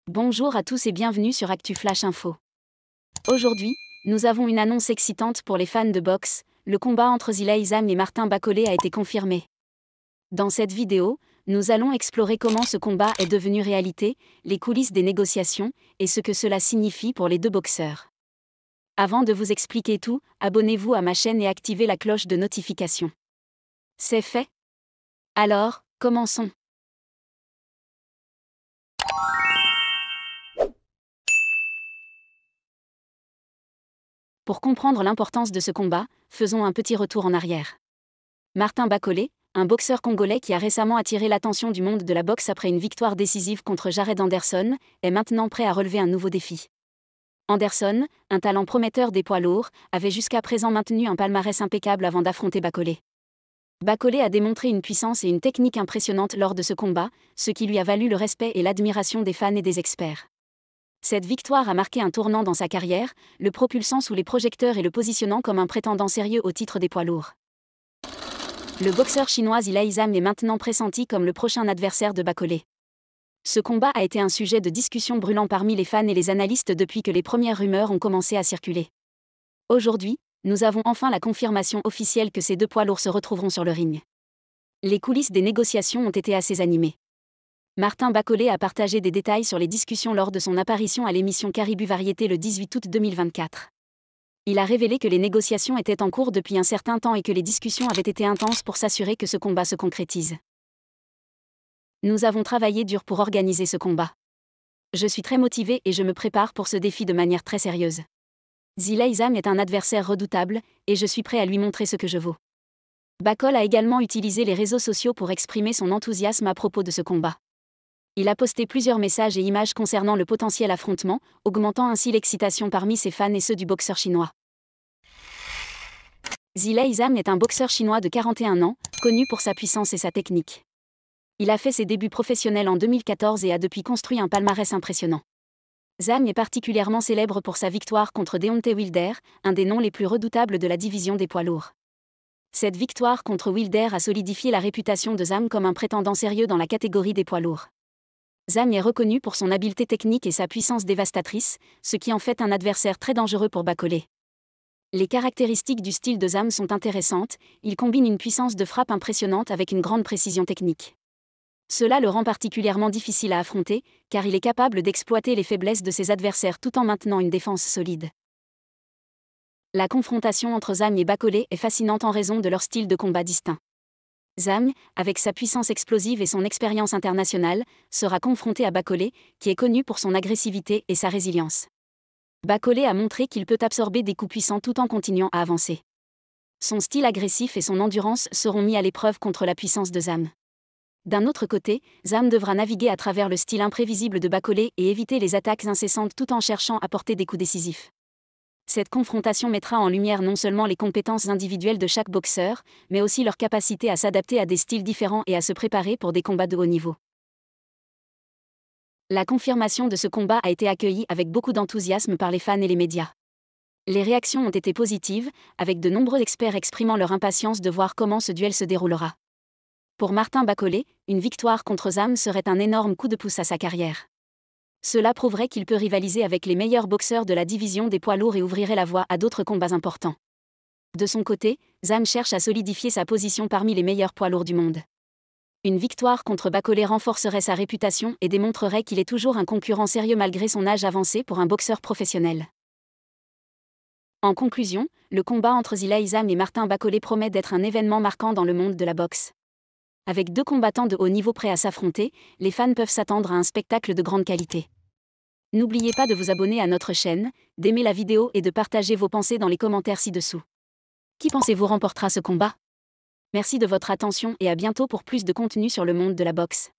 Bonjour à tous et bienvenue sur Actu Flash Info. Aujourd'hui, nous avons une annonce excitante pour les fans de boxe. Le combat entre Zilei Zham et Martin Bacolé a été confirmé. Dans cette vidéo, nous allons explorer comment ce combat est devenu réalité, les coulisses des négociations, et ce que cela signifie pour les deux boxeurs. Avant de vous expliquer tout, abonnez-vous à ma chaîne et activez la cloche de notification. C'est fait? Alors, commençons. Pour comprendre l'importance de ce combat, faisons un petit retour en arrière. Martin Bacolé, un boxeur congolais qui a récemment attiré l'attention du monde de la boxe après une victoire décisive contre Jared Anderson, est maintenant prêt à relever un nouveau défi. Anderson, un talent prometteur des poids lourds, avait jusqu'à présent maintenu un palmarès impeccable avant d'affronter Bacolé. Bacolé a démontré une puissance et une technique impressionnantes lors de ce combat, ce qui lui a valu le respect et l'admiration des fans et des experts. Cette victoire a marqué un tournant dans sa carrière, le propulsant sous les projecteurs et le positionnant comme un prétendant sérieux au titre des poids lourds. Le boxeur chinois Zilei Zham est maintenant pressenti comme le prochain adversaire de Bacolé. Ce combat a été un sujet de discussion brûlant parmi les fans et les analystes depuis que les premières rumeurs ont commencé à circuler. Aujourd'hui, nous avons enfin la confirmation officielle que ces deux poids lourds se retrouveront sur le ring. Les coulisses des négociations ont été assez animées. Martin Bacolé a partagé des détails sur les discussions lors de son apparition à l'émission Caribou Variété le 18 août 2024. Il a révélé que les négociations étaient en cours depuis un certain temps et que les discussions avaient été intenses pour s'assurer que ce combat se concrétise. Nous avons travaillé dur pour organiser ce combat. Je suis très motivé et je me prépare pour ce défi de manière très sérieuse. Zilei Zham est un adversaire redoutable, et je suis prêt à lui montrer ce que je vaux. Bacolé a également utilisé les réseaux sociaux pour exprimer son enthousiasme à propos de ce combat. Il a posté plusieurs messages et images concernant le potentiel affrontement, augmentant ainsi l'excitation parmi ses fans et ceux du boxeur chinois. Zilei Zham est un boxeur chinois de 41 ans, connu pour sa puissance et sa technique. Il a fait ses débuts professionnels en 2014 et a depuis construit un palmarès impressionnant. Zham est particulièrement célèbre pour sa victoire contre Deontay Wilder, un des noms les plus redoutables de la division des poids lourds. Cette victoire contre Wilder a solidifié la réputation de Zham comme un prétendant sérieux dans la catégorie des poids lourds. Zham est reconnu pour son habileté technique et sa puissance dévastatrice, ce qui en fait un adversaire très dangereux pour Bacolé. Les caractéristiques du style de Zham sont intéressantes, il combine une puissance de frappe impressionnante avec une grande précision technique. Cela le rend particulièrement difficile à affronter, car il est capable d'exploiter les faiblesses de ses adversaires tout en maintenant une défense solide. La confrontation entre Zham et Bacolé est fascinante en raison de leur style de combat distinct. Zham, avec sa puissance explosive et son expérience internationale, sera confronté à Bacolé, qui est connu pour son agressivité et sa résilience. Bacolé a montré qu'il peut absorber des coups puissants tout en continuant à avancer. Son style agressif et son endurance seront mis à l'épreuve contre la puissance de Zham. D'un autre côté, Zham devra naviguer à travers le style imprévisible de Bacolé et éviter les attaques incessantes tout en cherchant à porter des coups décisifs. Cette confrontation mettra en lumière non seulement les compétences individuelles de chaque boxeur, mais aussi leur capacité à s'adapter à des styles différents et à se préparer pour des combats de haut niveau. La confirmation de ce combat a été accueillie avec beaucoup d'enthousiasme par les fans et les médias. Les réactions ont été positives, avec de nombreux experts exprimant leur impatience de voir comment ce duel se déroulera. Pour Martin Bacolé, une victoire contre Zham serait un énorme coup de pouce à sa carrière. Cela prouverait qu'il peut rivaliser avec les meilleurs boxeurs de la division des poids lourds et ouvrirait la voie à d'autres combats importants. De son côté, Zham cherche à solidifier sa position parmi les meilleurs poids lourds du monde. Une victoire contre Bacolé renforcerait sa réputation et démontrerait qu'il est toujours un concurrent sérieux malgré son âge avancé pour un boxeur professionnel. En conclusion, le combat entre Zilei Zham et Martin Bacolé promet d'être un événement marquant dans le monde de la boxe. Avec deux combattants de haut niveau prêts à s'affronter, les fans peuvent s'attendre à un spectacle de grande qualité. N'oubliez pas de vous abonner à notre chaîne, d'aimer la vidéo et de partager vos pensées dans les commentaires ci-dessous. Qui pensez-vous remportera ce combat? Merci de votre attention et à bientôt pour plus de contenu sur le monde de la boxe.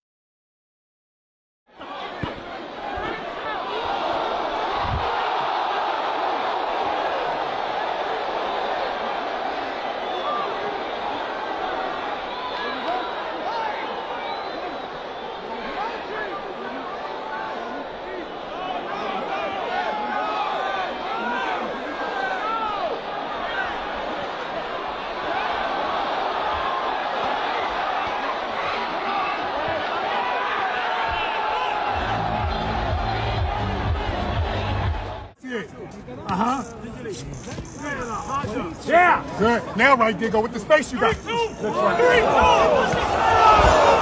Uh-huh. Yeah. Good. Now right there, go with the space you got. 3, 2.